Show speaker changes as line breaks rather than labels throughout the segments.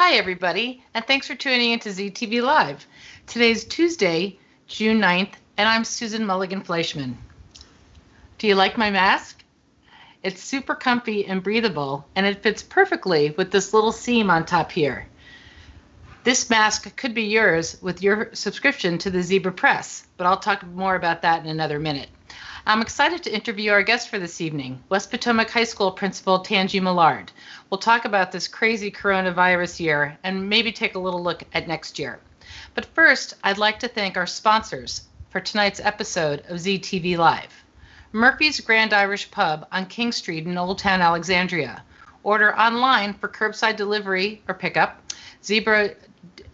Hi, everybody, and thanks for tuning into ZTV Live. Today's Tuesday, June 9th, and I'm Susan Mulligan Fleischman. Do you like my mask? It's super comfy and breathable, and it fits perfectly with this little seam on top here. This mask could be yours with your subscription to the Zebra Press, but I'll talk more about that in another minute. I'm excited to interview our guest for this evening, West Potomac High School Principal Tangy Millard. We'll talk about this crazy coronavirus year and maybe take a little look at next year. But first, I'd like to thank our sponsors for tonight's episode of ZTV Live. Murphy's Grand Irish Pub on King Street in Old Town Alexandria. Order online for curbside delivery or pickup. Zebra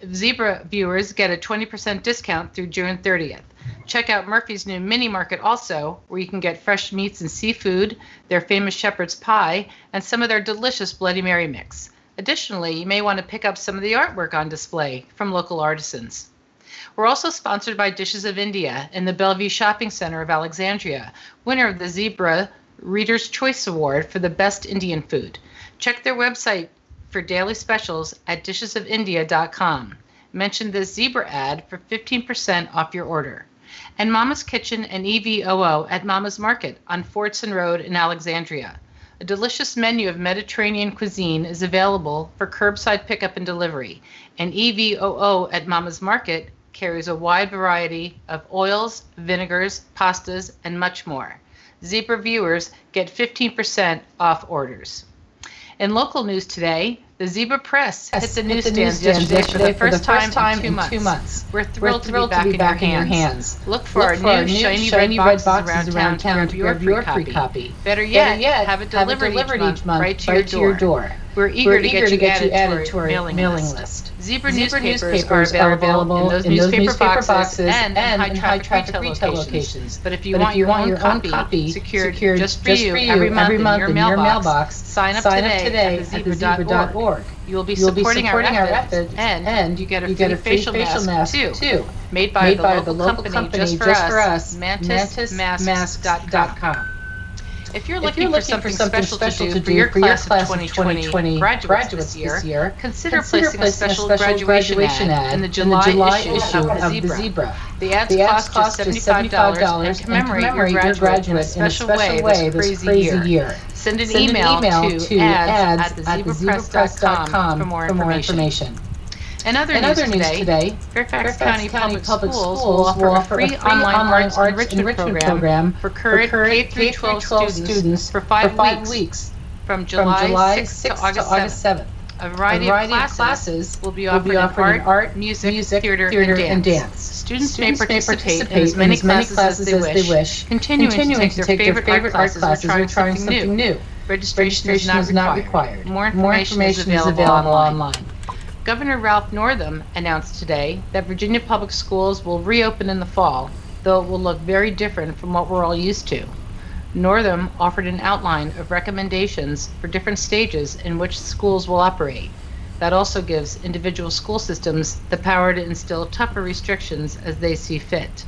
viewers get a 20% discount through June 30th. Check out Murphy's new mini market also, where you can get fresh meats and seafood, their famous shepherd's pie, and some of their delicious Bloody Mary mix. Additionally, you may want to pick up some of the artwork on display from local artisans. We're also sponsored by Dishes of India in the Bellevue Shopping Center of Alexandria, winner of the Zebra Reader's Choice Award for the best Indian food. Check their website for daily specials at dishesofindia.com. Mention this Zebra ad for 15% off your order. And Mama's Kitchen and EVOO at Mama's Market on Fordson Road in Alexandria. A delicious menu of Mediterranean cuisine is available for curbside pickup and delivery, and EVOO at Mama's Market carries a wide variety of oils, vinegars, pastas, and much more. Zebra viewers get 15% off orders. In local news today, the Zebra Press hit the newsstands yesterday for the first time in 2 months. We're thrilled to be back in your hands. Look for our new shiny red boxes around town to grab your free copy. Better yet, have it delivered each month right to your door. We're eager to get you added to our mailing list. Zebra newspapers are available in those newspaper boxes and in high-traffic retail locations. But if you want your own copy secured just for you every month in your mailbox, sign up today at thezebra.org. You will be supporting our efforts, and you get a free facial mask too, made by the local company just for us, mantismask.com. If you're looking for something special to do for your class of 2020 graduates this year, consider placing a special graduation ad in the July issue of the Zebra. The ads cost just $75 and commemorate your graduate in a special way this crazy year. Send an email to ads@thezebrapress.com for more information. In other news today, Fairfax County Public Schools will offer a free online arts enrichment program for current K-12 students for 5 weeks from July 6th to August 7th. A variety of classes will be offered in art, music, theater, and dance. Students may participate in as many classes as they wish, continuing to take their favorite art classes or trying something new. Registration is not required. More information is available online. Governor Ralph Northam announced today that Virginia Public Schools will reopen in the fall, though it will look very different from what we're all used to. Northam offered an outline of recommendations for different stages in which schools will operate. That also gives individual school systems the power to instill tougher restrictions as they see fit.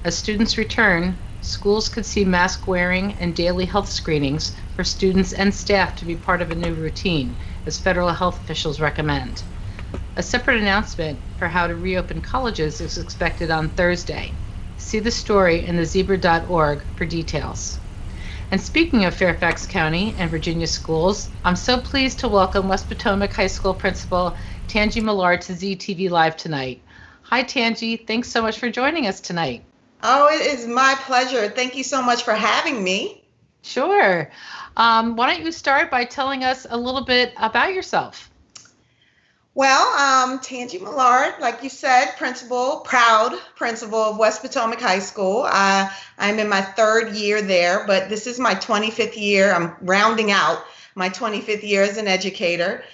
As students return, schools could see mask wearing and daily health screenings for students and staff to be part of a new routine, as federal health officials recommend. A separate announcement for how to reopen colleges is expected on Thursday. See the story in thezebra.org for details. And speaking of Fairfax County and Virginia schools, I'm so pleased to welcome West Potomac High School Principal Tangy Millard to ZTV Live tonight. Hi, Tangy. Thanks so much for joining us tonight.
Oh, it is my pleasure. Thank you so much for having me.
Sure. Why don't you start by telling us a little bit about yourself?
Well, Tangy Millard, like you said, proud principal of West Potomac High School. I'm in my 3rd year there, but this is my 25th year. I'm rounding out my 25th year as an educator.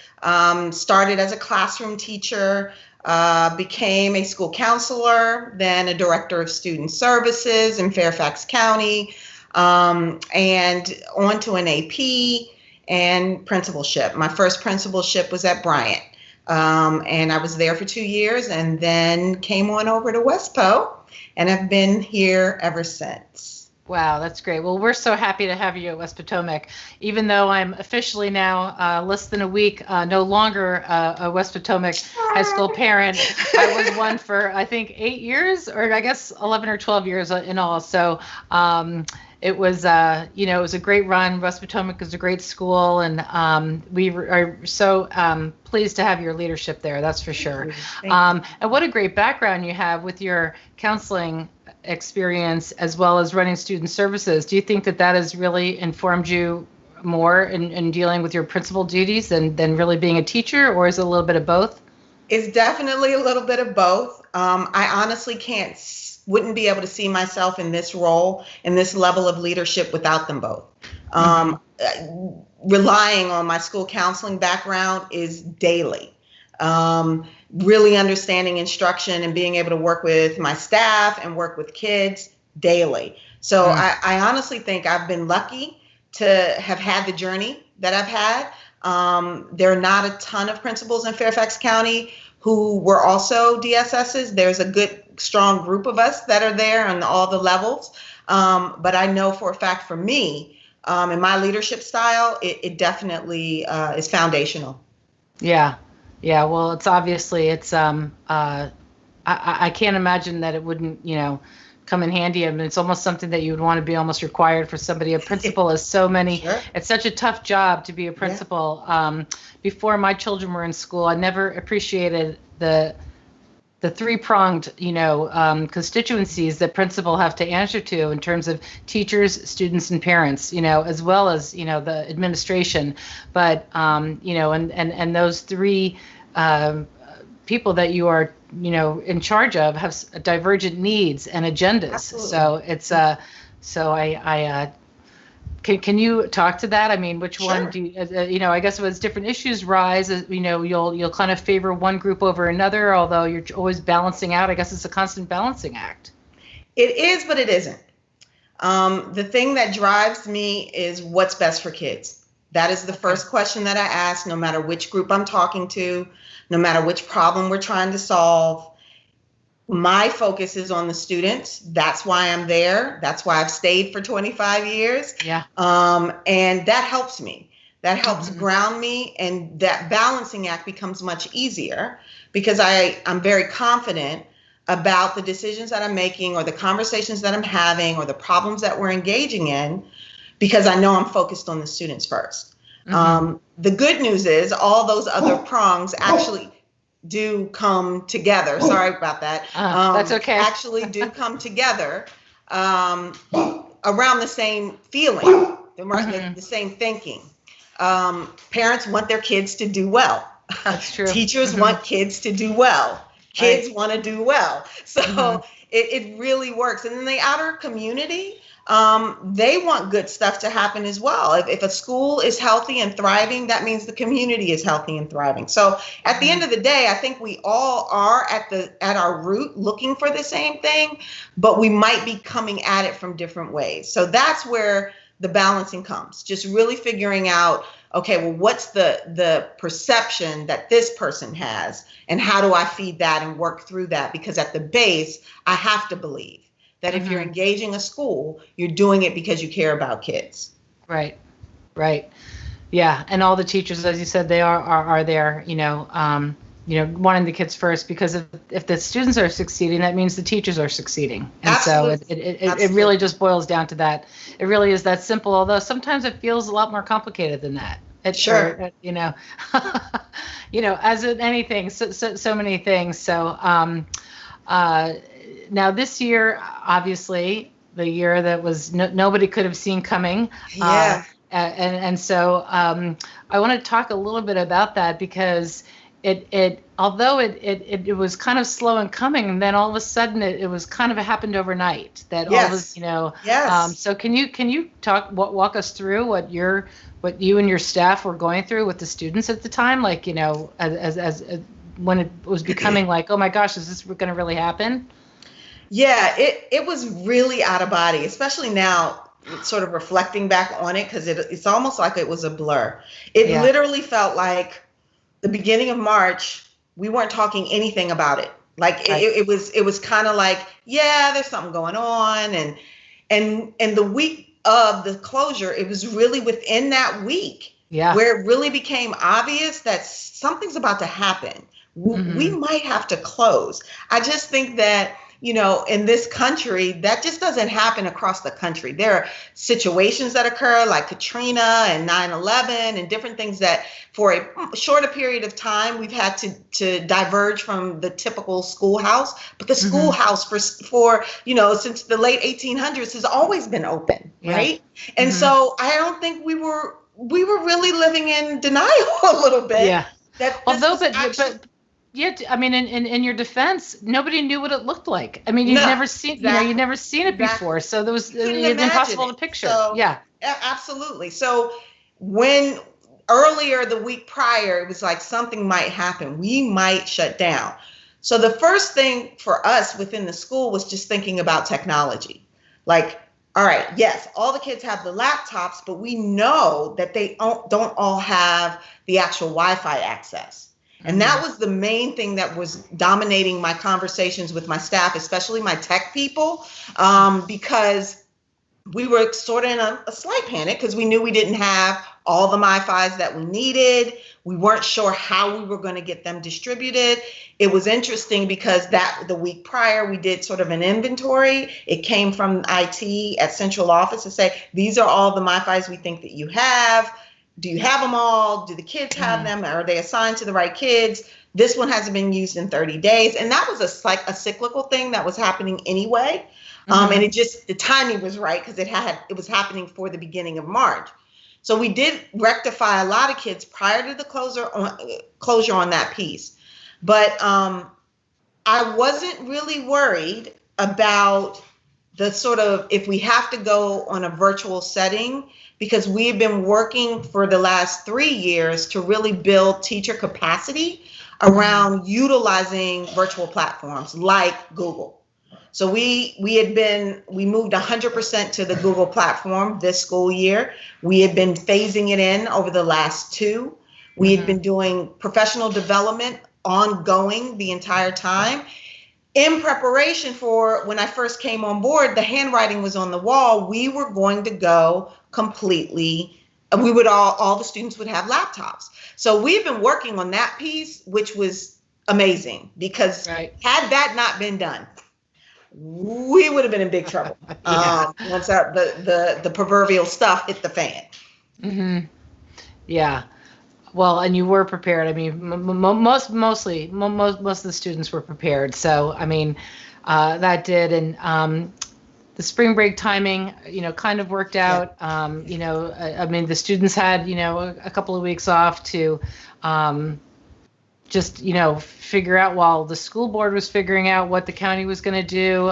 Started as a classroom teacher, became a school counselor, then a director of student services in Fairfax County, and on to an AP and principalship. My first principalship was at Bryant. And I was there for 2 years and then came on over to WestPo and have been here ever since.
Wow, that's great. Well, we're so happy to have you at West Potomac. Even though I'm officially now less than a week, no longer a West Potomac high school parent. I was one for, I think, 8 years, or I guess 11 or 12 years in all. So it was, it was a great run. West Potomac is a great school, and we are so pleased to have your leadership there. That's for sure. And what a great background you have with your counseling experience as well as running student services. Do you think that has really informed you more in dealing with your principal duties than really being a teacher, or is it a little bit of both?
It's definitely a little bit of both. I honestly wouldn't be able to see myself in this role, in this level of leadership without them both. Relying on my school counseling background is daily. Really understanding instruction and being able to work with my staff and work with kids daily. So I honestly think I've been lucky to have had the journey that I've had. There are not a ton of principals in Fairfax County who were also DSSs. There's a good, strong group of us that are there on all the levels. But I know for a fact for me, in my leadership style, it definitely is foundational.
Yeah. Yeah, well, it's obviously I can't imagine that it wouldn't, come in handy. I mean, it's almost something that you would want to be almost required for somebody. A principal is so many. Sure. It's such a tough job to be a principal. Yeah. Before my children were in school, I never appreciated the three-pronged, constituencies that principal have to answer to in terms of teachers, students, and parents, as well as, the administration. But, and those three people that you are, in charge of have divergent needs and agendas. Absolutely. So it's, can you talk to that? I mean, which Sure. one do you, I guess as different issues rise, you'll kind of favor one group over another, although you're always balancing out. I guess it's a constant balancing act.
It is, but it isn't. The thing that drives me is what's best for kids. That is the first question that I ask, no matter which group I'm talking to, no matter which problem we're trying to solve. My focus is on the students. That's why I'm there. That's why I've stayed for 25 years.
Yeah.
And that helps me. That helps ground me, and that balancing act becomes much easier because I'm very confident about the decisions that I'm making or the conversations that I'm having or the problems that we're engaging in, because I know I'm focused on the students first. The good news is all those other prongs actually do come together. Sorry about that.
That's okay.
Actually do come together around the same feeling, the same thinking. Parents want their kids to do well.
That's true.
Teachers want kids to do well. Kids want to do well. So it really works. And in the outer community, they want good stuff to happen as well. If a school is healthy and thriving, that means the community is healthy and thriving. So at the end of the day, I think we all are at our root looking for the same thing, but we might be coming at it from different ways. So that's where the balancing comes. Just really figuring out, okay, well, what's the perception that this person has, and how do I feed that and work through that? Because at the base, I have to believe that if you're engaging a school, you're doing it because you care about kids.
Right. Yeah. And all the teachers, as you said, they are there, wanting the kids first, because if the students are succeeding, that means the teachers are succeeding. And Absolutely. So it really just boils down to that. It really is that simple, although sometimes it feels a lot more complicated than that.
Sure.
As in anything, so many things. So, now this year, obviously, the year that was nobody could have seen coming.
Yeah.
And so I want to talk a little bit about that, because although it was kind of slow in coming, and then all of a sudden it was kind of happened overnight. That
Yes.
all of us,
Yes.
So can you walk us through what you and your staff were going through with the students at the time, like as when it was becoming like, oh my gosh, is this going to really happen?
Yeah, it was really out of body, especially now, sort of reflecting back on it, because it's almost like it was a blur. It literally felt like the beginning of March, we weren't talking anything about it. Like it was kind of like, yeah, there's something going on, and And the week of the closure, it was really within that week where it really became obvious that something's about to happen. We might have to close. I just think that, in this country, that just doesn't happen across the country. There are situations that occur like Katrina and 9/11 and different things that for a shorter period of time, we've had to diverge from the typical schoolhouse. But the schoolhouse for since the late 1800s has always been open, right? And so I don't think we were really living in denial a little bit.
Yeah. I mean, in your defense, nobody knew what it looked like. I mean, you'd never seen, you'd never seen it before, so there was it's impossible to picture.
So, absolutely. So when earlier the week prior, it was like something might happen. We might shut down. So the first thing for us within the school was just thinking about technology. Like, all right, yes, all the kids have the laptops, but we know that they don't all have the actual Wi-Fi access. And that was the main thing that was dominating my conversations with my staff, especially my tech people, because we were sort of in a slight panic because we knew we didn't have all the Wi-Fis that we needed. We weren't sure how we were going to get them distributed. It was interesting because the week prior, we did sort of an inventory. It came from IT at central office to say, these are all the Wi-Fis we think that you have. Do you have them all? Do the kids have them? Are they assigned to the right kids? This one hasn't been used in 30 days. And that was a cyclical thing that was happening anyway. And the timing was right because it was happening for the beginning of March. So we did rectify a lot of kids prior to the closure on that piece. But I wasn't really worried about the sort of, if we have to go on a virtual setting, because we've been working for the last 3 years to really build teacher capacity around utilizing virtual platforms like Google. So we moved 100% to the Google platform this school year. We had been phasing it in over the last 2. We had been doing professional development ongoing the entire time. In preparation for when I first came on board, the handwriting was on the wall. We were going to go completely, all the students would have laptops. So we've been working on that piece, which was amazing because had that not been done, we would have been in big trouble once the proverbial stuff hit the fan.
Yeah. Well, and you were prepared. I mean, most of the students were prepared. So, I mean, that did. And the spring break timing, kind of worked out. I mean, the students had, a couple of weeks off to just, figure out while the school board was figuring out what the county was going to do.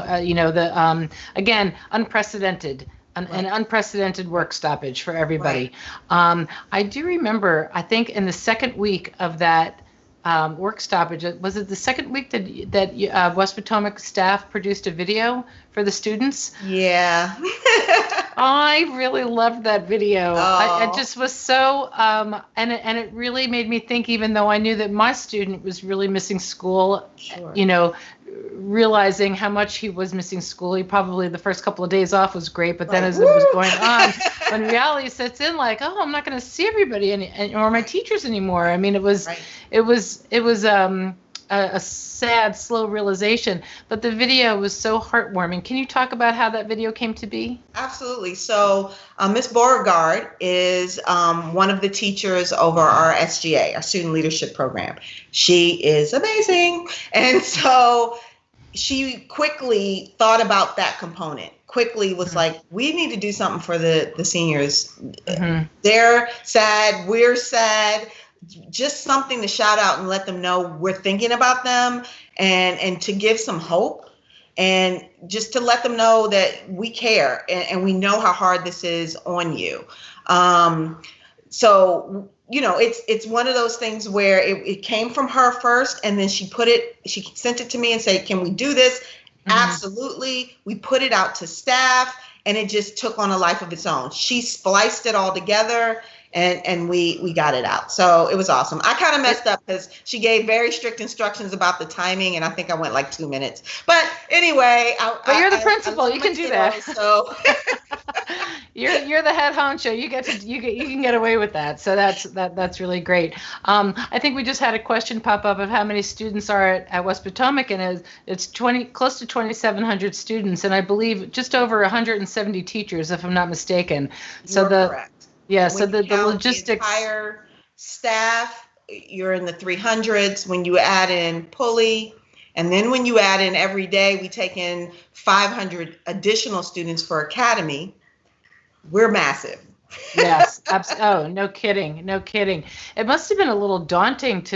Again, unprecedented. An unprecedented work stoppage for everybody. I do remember, I think in the second week of that work stoppage, was it the second week that West Potomac staff produced a video for the students?
Yeah.
I really loved that video. I just was so, and it really made me think, even though I knew that my student was really missing school, realizing how much he was missing school. He probably the first couple of days off was great, but then as it was going on, when reality sets in, like, I'm not going to see everybody or my teachers anymore. I mean, it was a sad, slow realization, but the video was so heartwarming. Can you talk about how that video came to be?
Absolutely. So Ms. Beauregard is one of the teachers over our SGA, our Student Leadership Program. She is amazing. And so she quickly thought about that component. Quickly was like, we need to do something for the seniors. They're sad. We're sad. Just something to shout out and let them know we're thinking about them, and to give some hope, and just to let them know that we care and we know how hard this is on you. So, it's one of those things where it came from her first, and then she sent it to me and said, can we do this? Absolutely. We put it out to staff, and it just took on a life of its own. She spliced it all together. and we got it out. So it was awesome. I kind of messed up because she gave very strict instructions about the timing, and I think I went like 2 minutes. But anyway,
but you're the principal. You can do that.
So
you're the head honcho. You can get away with that. So that's really great. I think we just had a question pop up of how many students are at West Potomac, and it's close to 2,700 students, and I believe just over 170 teachers, if I'm not mistaken. So
correct.
Yeah, so the logistics.
The entire staff, you're in the 300s. When you add in Pulley, and then when you add in every day, we take in 500 additional students for Academy. We're massive.
Yes. Oh, no kidding. No kidding. It must have been a little daunting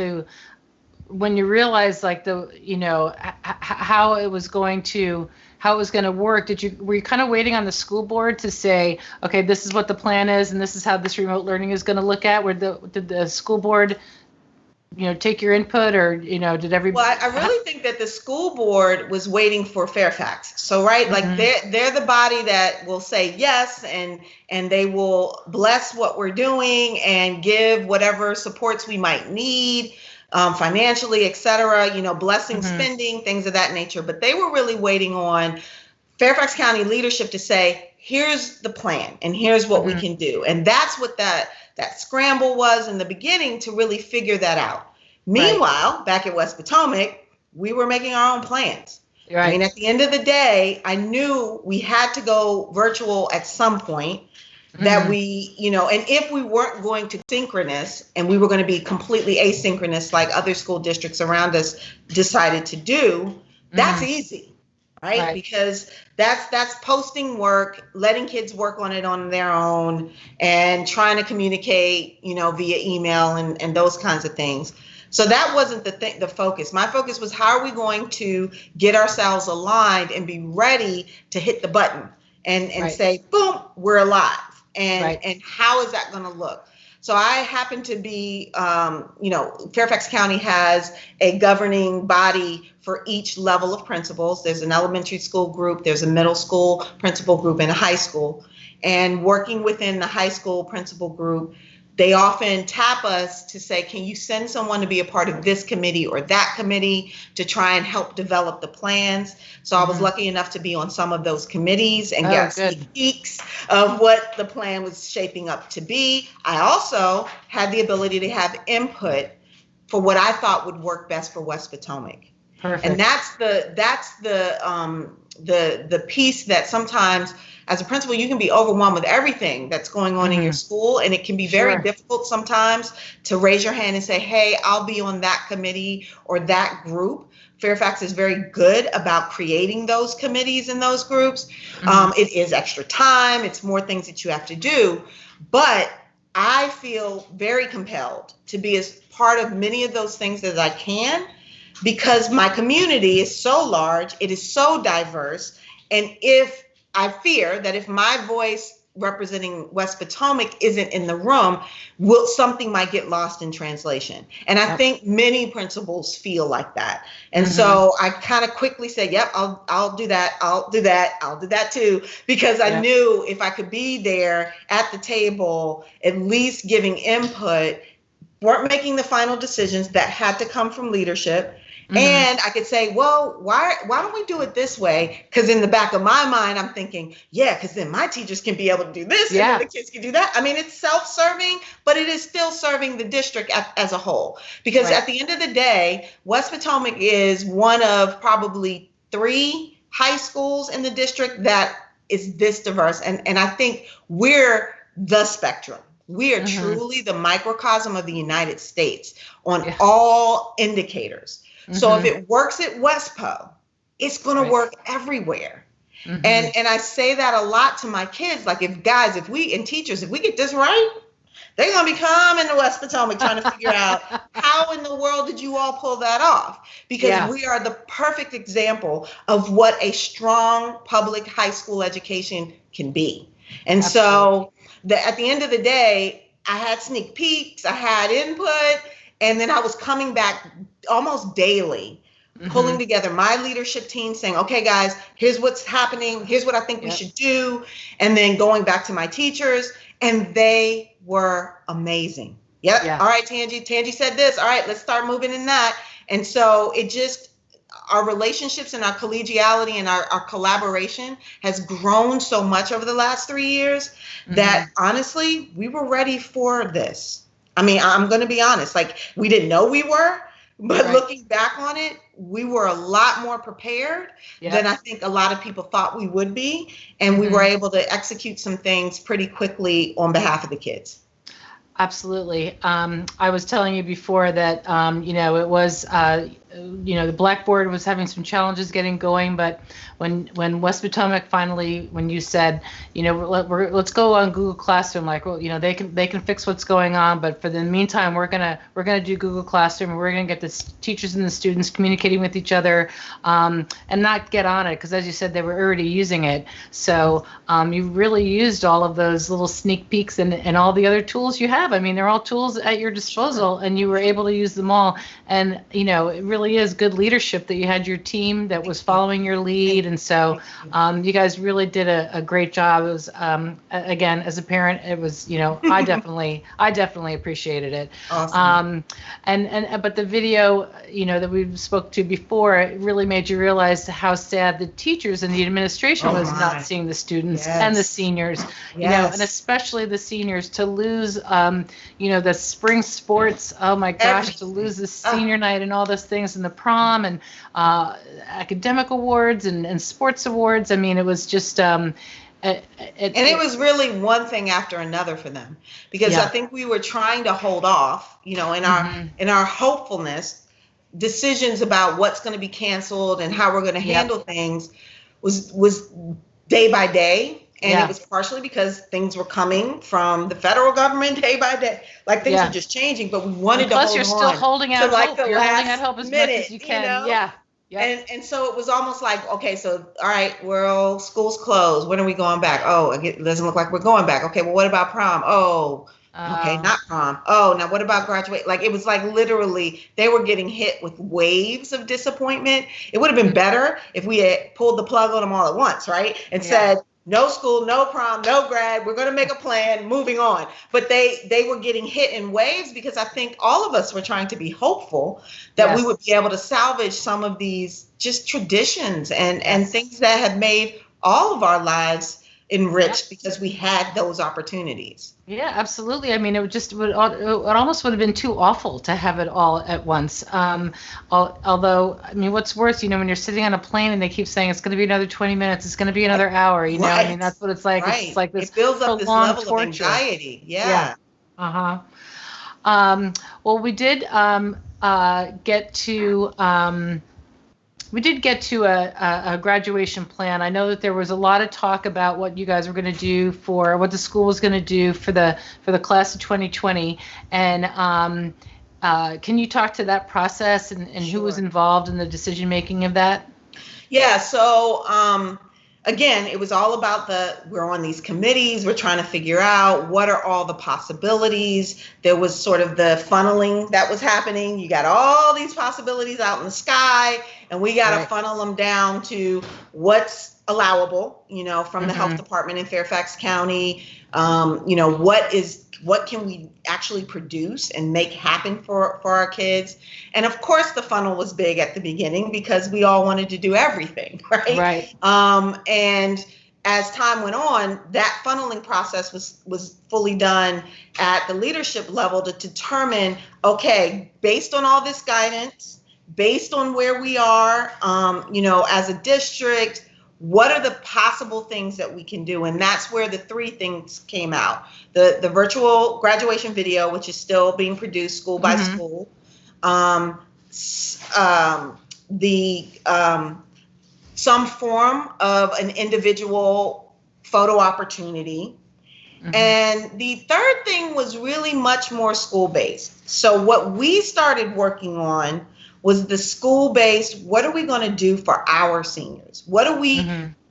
when you realize like how it was going to work. Were you kind of waiting on the school board to say, okay, this is what the plan is and this is how this remote learning is going to look at? Did the school board take your input, or did everybody?
Well, I really think that the school board was waiting for Fairfax. So right, like they're the body that will say yes, and they will bless what we're doing and give whatever supports we might need, financially, et cetera, blessing spending, things of that nature. But they were really waiting on Fairfax County leadership to say, here's the plan and here's what we can do. And that's what that scramble was in the beginning, to really figure that out. Meanwhile, back at West Potomac, we were making our own plans. Right. I mean, at the end of the day, I knew we had to go virtual at some point, that we, and if we weren't going to synchronous and we were going to be completely asynchronous like other school districts around us decided to do, that's easy. Right? Because that's posting work, letting kids work on it on their own, and trying to communicate, via email and those kinds of things. So that wasn't the focus. My focus was, how are we going to get ourselves aligned and be ready to hit the button and say, boom, we're alive. And how is that going to look? So I happen to be, Fairfax County has a governing body for each level of principals. There's an elementary school group, there's a middle school principal group, and a high school. And working within the high school principal group, they often tap us to say, can you send someone to be a part of this committee or that committee to try and help develop the plans? So I was lucky enough to be on some of those committees and get sneak peeks of what the plan was shaping up to be. I also had the ability to have input for what I thought would work best for West Potomac. Perfect. And that's the piece that sometimes, as a principal, you can be overwhelmed with everything that's going on in your school, and it can be very difficult sometimes to raise your hand and say, hey, I'll be on that committee or that group. Fairfax is very good about creating those committees and those groups. It is extra time. It's more things that you have to do. But I feel very compelled to be as part of many of those things as I can, because my community is so large, it is so diverse, and I fear that if my voice representing West Potomac isn't in the room, something might get lost in translation. And I think many principals feel like that. And so I kind of quickly said, yep, I'll do that. I'll do that. I'll do that too. Because I knew if I could be there at the table, at least giving input, weren't making the final decisions that had to come from leadership. And I could say, well, why don't we do it this way? Because in the back of my mind, I'm thinking, because then my teachers can be able to do this and then the kids can do that. I mean, it's self-serving, but it is still serving the district as a whole. Because at the end of the day, West Potomac is one of probably 3 high schools in the district that is this diverse. And I think we're the spectrum. We are truly the microcosm of the United States on all indicators. So if it works at WestPo, it's going to work everywhere. And I say that a lot to my kids. Like, if teachers, if we get this right, they're going to be coming to West Potomac trying to figure out how in the world did you all pull that off? Because we are the perfect example of what a strong public high school education can be. And so at the end of the day, I had sneak peeks, I had input, and then I was coming back almost daily pulling together my leadership team, saying, okay, guys, here's what's happening. Here's what I think we should do. And then going back to my teachers, and they were amazing. Yep. All right, Tangy said this. All right, let's start moving in that. And so it just, our relationships and our collegiality and our collaboration has grown so much over the last 3 years that honestly, we were ready for this. I mean, I'm going to be honest, like we didn't know we were, but looking back on it, we were a lot more prepared than I think a lot of people thought we would be. And we were able to execute some things pretty quickly on behalf of the kids.
Absolutely. I was telling you before that, it was, the Blackboard was having some challenges getting going, but when West Potomac finally, when you said, let's go on Google Classroom, like, well, they can fix what's going on, but for the meantime, we're gonna do Google Classroom, and we're gonna get the teachers and the students communicating with each other, and not get on it, because as you said, they were already using it. So you really used all of those little sneak peeks and all the other tools you have. I mean, they're all tools at your disposal, and you were able to use them all. And it really is good leadership that you had your team that was following your lead. And so you guys really did a great job. It was, again, as a parent, it was, I definitely appreciated it.
Awesome.
But the video, that we spoke to before, it really made you realize how sad the teachers and the administration was not seeing the students and the seniors, and especially the seniors, to lose, the spring sports. Oh my gosh, to lose the senior night and all those things, and the prom and academic awards and sports awards. I mean, it was just and it was really one thing after another for them, because I think we were trying to hold off, in our hopefulness, decisions about what's going to be canceled and how we're going to handle things was day by day. And it was partially because things were coming from the federal government day by day. Like things were just changing, but we wanted to hold on. Plus, you're still holding out hope.
You're
holding out hope as much as you can.
And so it was almost like, okay, so, all right, well, school's closed. When are we going back? Oh, it doesn't look like we're going back. Okay, well, what about prom? Oh, okay, not prom. Oh, now what about graduate? Like, it was like literally they were getting hit with waves of disappointment. It would have been better if we had pulled the plug on them all at once, right? And said, no school, no prom, no grad. We're going to make a plan, moving on. But they were getting hit in waves, because I think all of us were trying to be hopeful that we would be able to salvage some of these just traditions and things that have made all of our lives enriched because we had those opportunities.
Yeah, absolutely. I mean, it almost would have been too awful to have it all at once. Although, I mean, what's worse, when you're sitting on a plane and they keep saying it's going to be another 20 minutes, it's going to be another hour, I mean, that's what it's like.
Right.
It's like this
it builds up this level
torture.
of anxiety. Yeah.
Well, we did get to a graduation plan. I know that there was a lot of talk about what you guys were going to do what the school was going to do for the class of 2020. And can you talk to that process and who was involved in the decision making of that? Yeah.
So again, it was all about we're on these committees. We're trying to figure out what are all the possibilities. There was sort of the funneling that was happening. You got all these possibilities out in the sky, and we got to funnel them down to what's allowable, from the health department in Fairfax County. What can we actually produce and make happen for our kids? And of course, the funnel was big at the beginning because we all wanted to do everything, right?
Right.
And as time went on, that funneling process was fully done at the leadership level to determine, okay, based on all this guidance, based on where we are, as a district, what are the possible things that we can do? And that's where the three things came out. The virtual graduation video, which is still being produced school by school. Some form of an individual photo opportunity. And the third thing was really much more school-based. So what we started working on was the school-based, what are we going to do for our seniors? What do we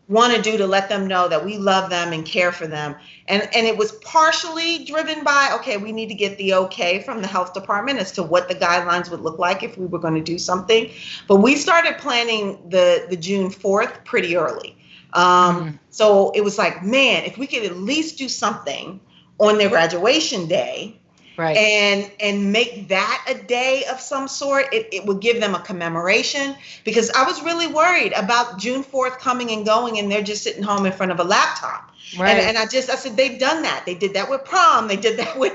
want to do to let them know that we love them and care for them. And it was partially driven by, okay, we need to get the okay from the health department as to what the guidelines would look like if we were going to do something. But we started planning the June 4th pretty early. So it was like, man, if we could at least do something on their graduation day,
right,
and make that a day of some sort, it would give them a commemoration, because I was really worried about June 4th coming and going and they're just sitting home in front of a laptop. Right. And I said, they've done that. They did that with prom. They did that with,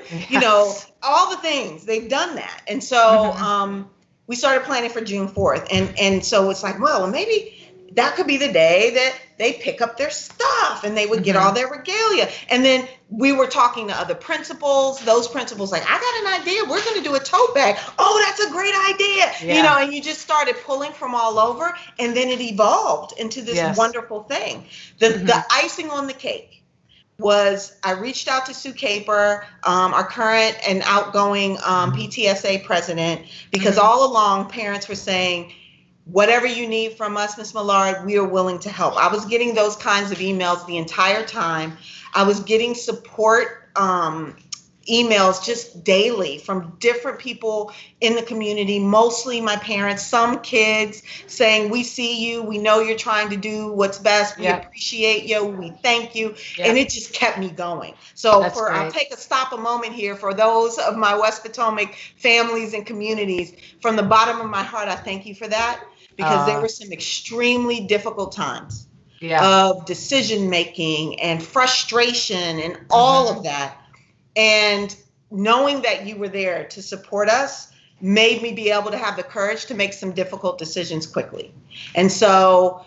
all the things. They've done that. And so we started planning for June 4th. And so it's like, well, maybe that could be the day that they pick up their stuff and they would get all their regalia. And then we were talking to other principals. Those principals like, I got an idea. We're going to do a tote bag. Oh, that's a great idea. Yeah. And you just started pulling from all over. And then it evolved into this wonderful thing. The icing on the cake was I reached out to Sue Caper, our current and outgoing PTSA president, because all along parents were saying, whatever you need from us, Ms. Millard, we are willing to help. I was getting those kinds of emails the entire time. I was getting support emails just daily from different people in the community, mostly my parents, some kids saying, we see you, we know you're trying to do what's best, we appreciate you, we thank you, and it just kept me going. So I'll take a moment here for those of my West Potomac families and communities. From the bottom of my heart, I thank you for that, because there were some extremely difficult times of decision making and frustration and all of that. And knowing that you were there to support us made me be able to have the courage to make some difficult decisions quickly. And so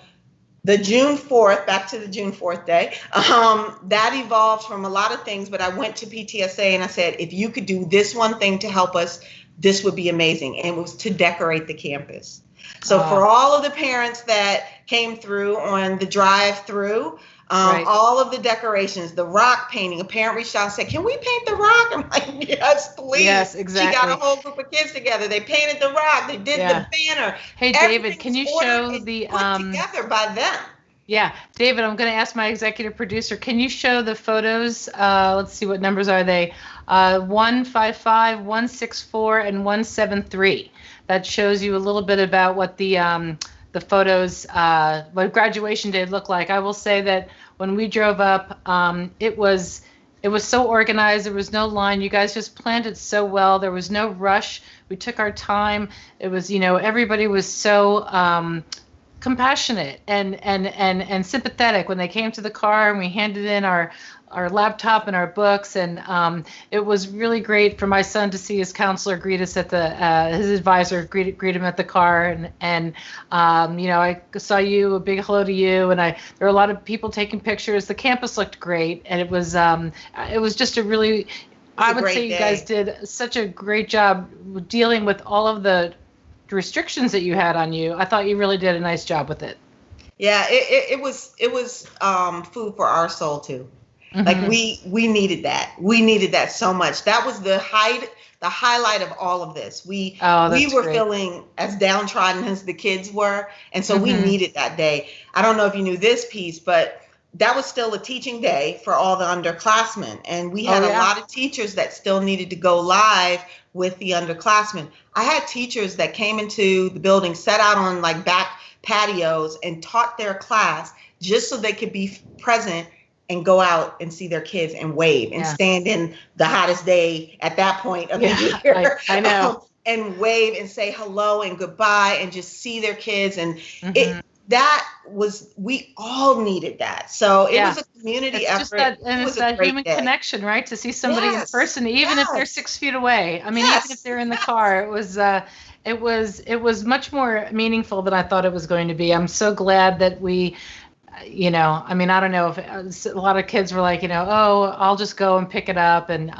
the June 4th, back to the June 4th day, that evolved from a lot of things. But I went to PTSA and I said, if you could do this one thing to help us, this would be amazing. And it was to decorate the campus. So for all of the parents that came through on the drive-through, all of the decorations, the rock painting, a parent reached out and said, can we paint the rock? I'm like, yes, please. Yes, exactly. She got a whole group of kids together. They painted the rock. They did the banner.
Hey, David, can you show the
put together by them?
Yeah, David, I'm going to ask my executive producer, can you show the photos? Let's see, what numbers are they? 155, 164, and 173. That shows you a little bit about what the photos, what graduation day looked like. I will say that when we drove up, it was so organized. There was no line. You guys just planned it so well. There was no rush. We took our time. It was, everybody was so compassionate and sympathetic when they came to the car and we handed in our laptop and our books, and it was really great for my son to see his counselor greet us at his advisor greet him at the car, and I saw you, a big hello to you, and there were a lot of people taking pictures. The campus looked great, and it was just a really, I would say you guys did such a great job dealing with all of the restrictions that you had on you. I thought you really did a nice job with it.
Yeah, it was food for our soul too. Like we needed that. We needed that so much. That was the highlight of all of this. We were feeling as downtrodden as the kids were. And so we needed that day. I don't know if you knew this piece, but that was still a teaching day for all the underclassmen. And we had a lot of teachers that still needed to go live with the underclassmen. I had teachers that came into the building, sat out on like back patios and taught their class just so they could be present and go out and see their kids and wave and stand in the hottest day at that point of the year. I know. And wave and say hello and goodbye and just see their kids. And we all needed that. So it was a community effort.
Just that, and it's that human connection, right? To see somebody in person, even if they're 6 feet away. I mean, even if they're in the car, it was much more meaningful than I thought it was going to be. I'm so glad that we, I mean, I don't know if a lot of kids were like, oh, I'll just go and pick it up. And,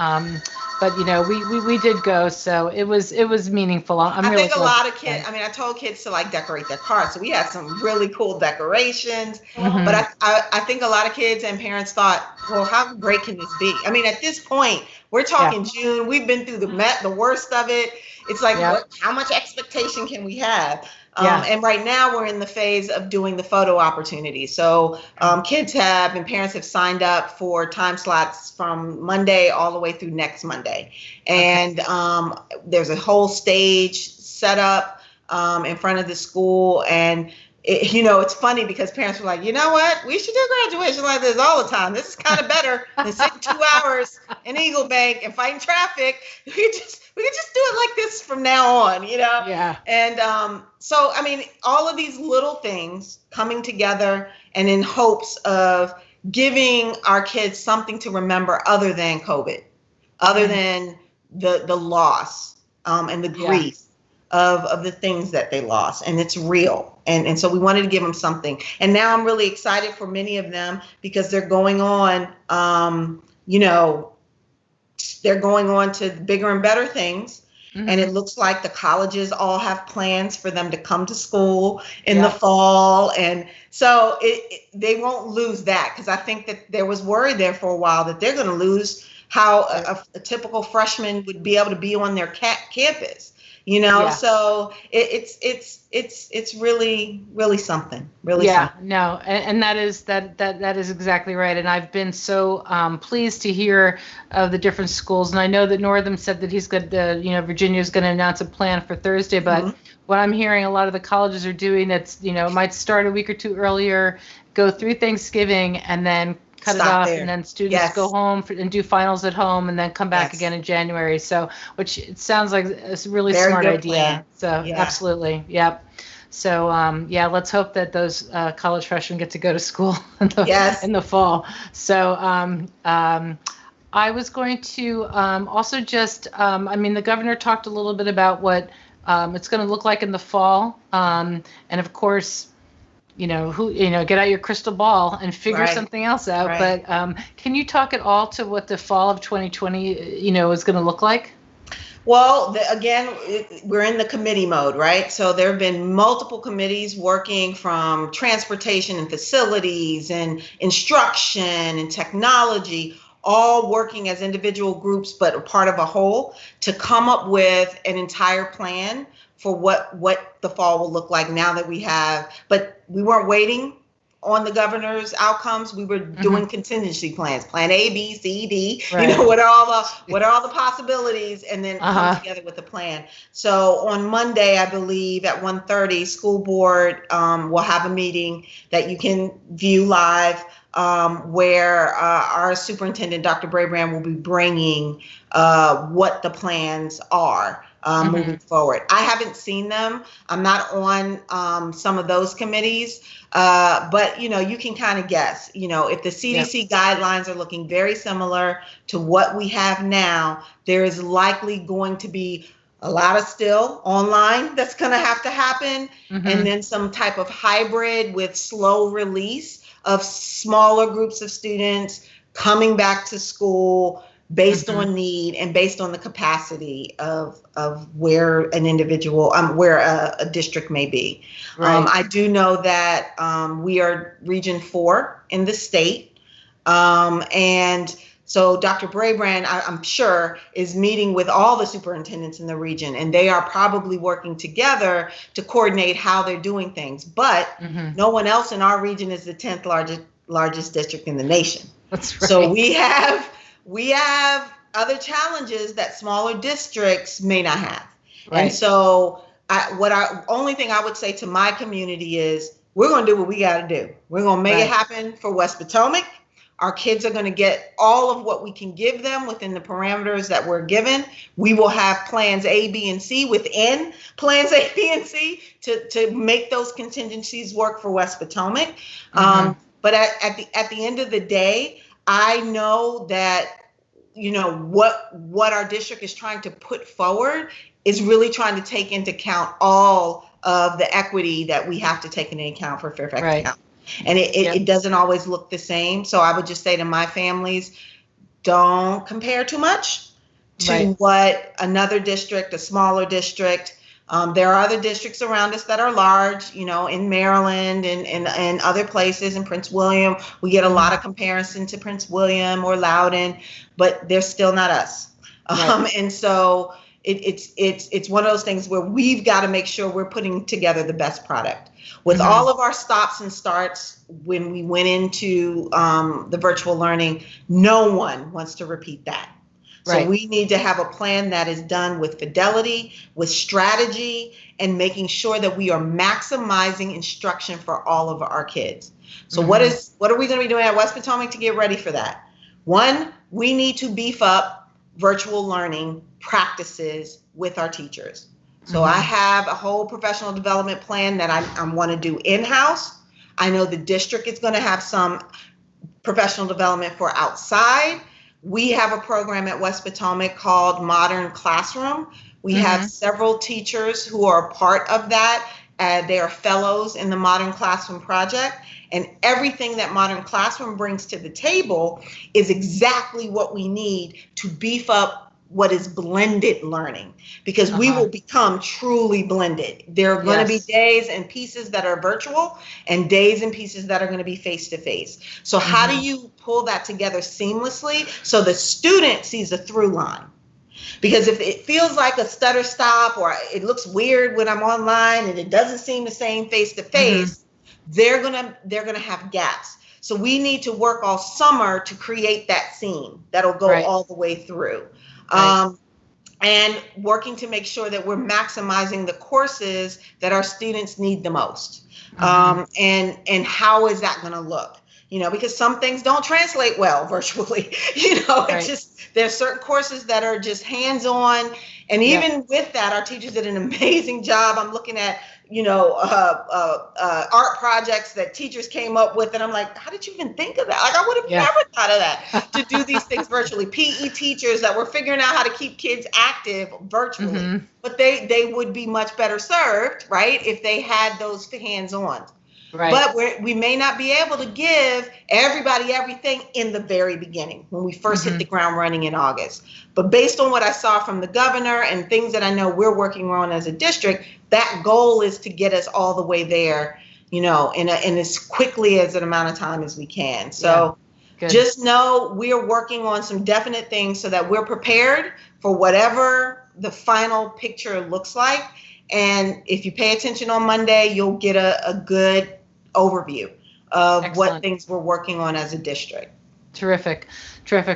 but we did go. So it was meaningful. I
think a lot of kids, I told kids to like decorate their cars. So we had some really cool decorations, but I think a lot of kids and parents thought, well, how great can this be? I mean, at this point, we're talking June, we've been through the worst of it. It's like, how much expectation can we have? And right now we're in the phase of doing the photo opportunity. So kids have and parents have signed up for time slots from Monday all the way through next Monday. And there's a whole stage set up in front of the school. And it's funny because parents were like, you know what, we should do graduation like this all the time. This is kind of better than sitting 2 hours in Eagle Bank and fighting traffic. We could just do it like this from now on,
Yeah.
And so, I mean, all of these little things coming together and in hopes of giving our kids something to remember other than COVID, other than the loss and the grief. Of the things that they lost, and it's real. And so we wanted to give them something. And now I'm really excited for many of them because they're going on, they're going on to bigger and better things. And it looks like the colleges all have plans for them to come to school in the fall. And so they won't lose that, because I think that there was worry there for a while that they're going to lose how a typical freshman would be able to be on their campus. So it's really, really something. Really something.
No, and that is exactly right. And I've been so pleased to hear of the different schools. And I know that Northam said that he's got Virginia's going to announce a plan for Thursday. But what I'm hearing a lot of the colleges are doing, that's might start a week or two earlier, go through Thanksgiving, and then cut it off, and then students go home and do finals at home, and then come back again in January. So, which it sounds like a really smart idea. Plan. So, absolutely, yep. So, let's hope that those college freshmen get to go to school in the fall. So, I was going to also just, the governor talked a little bit about what it's going to look like in the fall, and of course, get out your crystal ball and figure something else out. Right. But can you talk at all to what the fall of 2020, is going to look like?
Well, we're in the committee mode, right? So there have been multiple committees working, from transportation and facilities and instruction and technology, all working as individual groups, but a part of a whole, to come up with an entire plan for what the fall will look like now that we have. But we weren't waiting on the governor's outcomes. We were doing contingency plans, plan A, B, C, D, what are all the possibilities, and then come together with a plan. So on Monday, I believe at 1:30, school board will have a meeting that you can view live, where our superintendent, Dr. Brabrand, will be bringing what the plans are. Moving forward. I haven't seen them. I'm not on some of those committees, but you can kind of guess. If the CDC guidelines are looking very similar to what we have now, there is likely going to be a lot of still online that's going to have to happen, and then some type of hybrid with slow release of smaller groups of students coming back to school, based on need and based on the capacity of where an individual, where a district may be. Right. I do know that we are Region 4 in the state. And so Dr. Brabrand, I'm sure, is meeting with all the superintendents in the region, and they are probably working together to coordinate how they're doing things. But no one else in our region is the 10th largest district in the nation.
That's right.
So we have other challenges that smaller districts may not have. Right. And so only thing I would say to my community is, we're going to do what we got to do. We're going to make it happen for West Potomac. Our kids are going to get all of what we can give them within the parameters that we're given. We will have plans A, B, and C within plans A, B, and C to make those contingencies work for West Potomac. But at the end of the day, I know that, what our district is trying to put forward is really trying to take into account all of the equity that we have to take into account for Fairfax County. And it doesn't always look the same. So I would just say to my families, don't compare too much to what another district, a smaller district. There are other districts around us that are large, in Maryland and other places, in Prince William. We get a lot of comparison to Prince William or Loudoun, but they're still not us. And so, it's one of those things where we've got to make sure we're putting together the best product. With all of our stops and starts, when we went into the virtual learning, no one wants to repeat that. So we need to have a plan that is done with fidelity, with strategy, and making sure that we are maximizing instruction for all of our kids. So what are we going to be doing at West Potomac to get ready for that? One, we need to beef up virtual learning practices with our teachers. So I have a whole professional development plan that I want to do in-house. I know the district is going to have some professional development for outside. We have a program at West Potomac called Modern Classroom. We have several teachers who are a part of that. They are fellows in the Modern Classroom project. And everything that Modern Classroom brings to the table is exactly what we need to beef up what is blended learning, because we will become truly blended. There are going to be days and pieces that are virtual and days and pieces that are going to be face-to-face. So how do you pull that together seamlessly so the student sees a through line? Because if it feels like a stutter stop or it looks weird when I'm online and it doesn't seem the same face-to-face, they're gonna have gaps. So we need to work all summer to create that seam that'll go all the way through. And working to make sure that we're maximizing the courses that our students need the most. And how is that going to look? You know, because some things don't translate well virtually. You know, it's just, there's certain courses that are just hands-on. And even with that, our teachers did an amazing job. I'm looking at, you know, art projects that teachers came up with. And I'm like, how did you even think of that? Like, I would have never thought of that, to do these things virtually. PE teachers that were figuring out how to keep kids active virtually. But they would be much better served, right, if they had those hands-on. But we may not be able to give everybody everything in the very beginning when we first hit the ground running in August. But based on what I saw from the governor and things that I know we're working on as a district, that goal is to get us all the way there, you know, in as quickly as an amount of time as we can. So just know we're working on some definite things so that we're prepared for whatever the final picture looks like. And if you pay attention on Monday, you'll get a good overview of what things we're working on as a district.
Terrific.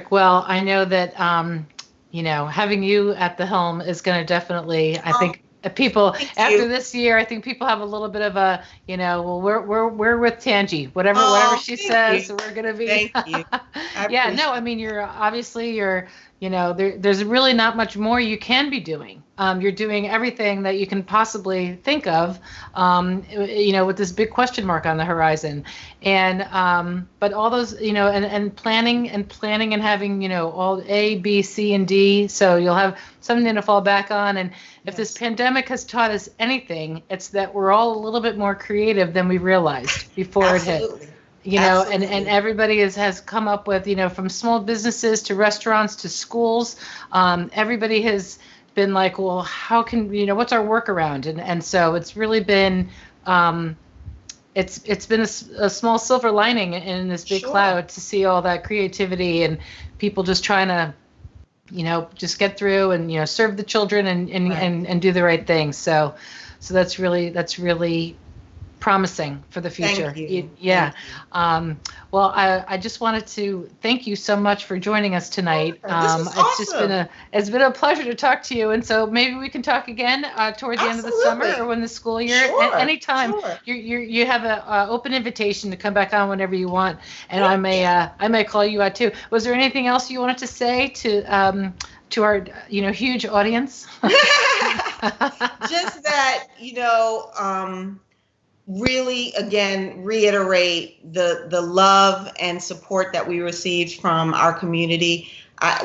Well, I know that, you know, having you at the helm is going to definitely, I think, people after this year, I think people have a little bit of a, you know, well, we're with Tangy, whatever she says, we're going to be.
Thank you.
I mean, you're, you know, there's really not much more you can be doing. You're doing everything that you can possibly think of, you know, with this big question mark on the horizon. And, but all those, you know, and planning and having, you know, all A, B, C, and D. So you'll have something to fall back on. And if this pandemic has taught us anything, it's that we're all a little bit more creative than we realized before it hit. You know, and everybody has come up with, you know, from small businesses to restaurants to schools, everybody has been like, well, how can, you know, what's our workaround? And so it's really been, it's been a small silver lining in this big cloud to see all that creativity and people just trying to, you know, just get through and, you know, serve the children and do the right thing. So that's really promising for the future.
Thank you.
Well, I just wanted to thank you so much for joining us tonight.
This is awesome.
It's been a pleasure to talk to you. And so maybe we can talk again toward the end of the summer or when the school year. Anytime. You have an open invitation to come back on whenever you want. And I may call you out too. Was there anything else you wanted to say to our, you know, huge audience?
Just that, you know, really, again, reiterate the love and support that we received from our community.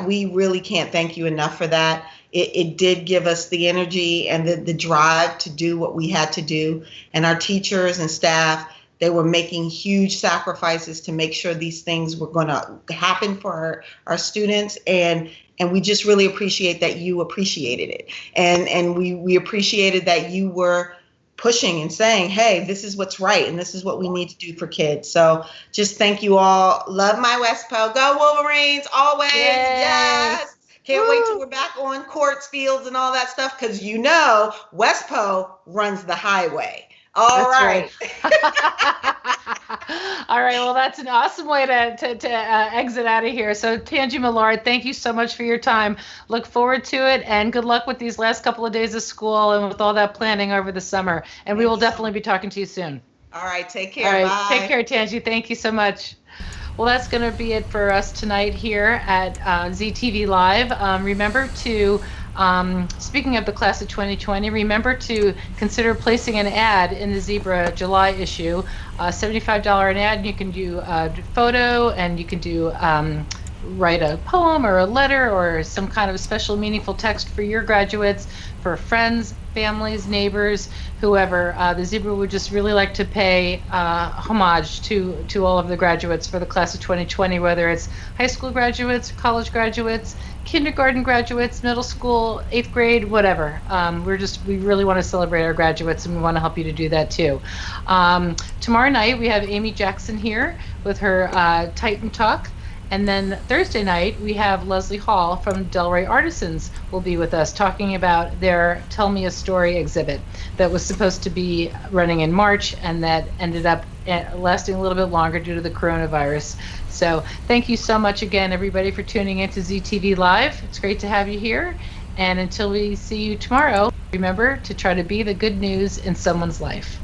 We really can't thank you enough for that. It did give us the energy and the drive to do what we had to do. And our teachers and staff, they were making huge sacrifices to make sure these things were going to happen for our students. And we just really appreciate that you appreciated it. And we appreciated that you were pushing and saying, hey, this is what's right and this is what we need to do for kids. So just thank you all. Love my West Po. Go Wolverines always. Yes. Can't wait till we're back on courts, fields, and all that stuff, because WestPo runs the highway. All right.
All right. Well, that's an awesome way to exit out of here. So, Tangy Millard, thank you so much for your time. Look forward to it, and good luck with these last couple of days of school and with all that planning over the summer. And we will definitely be talking to you soon.
All right. Take care.
All right.
Bye.
Take care, Tangy. Thank you so much. Well, that's going to be it for us tonight here at ZTV Live. Remember to, speaking of the class of 2020, remember to consider placing an ad in the Zebra July issue. $75 an ad, and you can do a photo, and you can do write a poem or a letter or some kind of special meaningful text for your graduates, for friends, families, neighbors, whoever. The Zebra would just really like to pay homage to all of the graduates for the class of 2020, whether it's high school graduates, college graduates, kindergarten graduates, middle school, 8th grade, whatever. We really want to celebrate our graduates, and we want to help you to do that too. Tomorrow night we have Amy Jackson here with her Titan Talk. And then Thursday night, we have Leslie Hall from Delray Artisans will be with us talking about their Tell Me a Story exhibit that was supposed to be running in March and that ended up lasting a little bit longer due to the coronavirus. So thank you so much again, everybody, for tuning in to ZTV Live. It's great to have you here. And until we see you tomorrow, remember to try to be the good news in someone's life.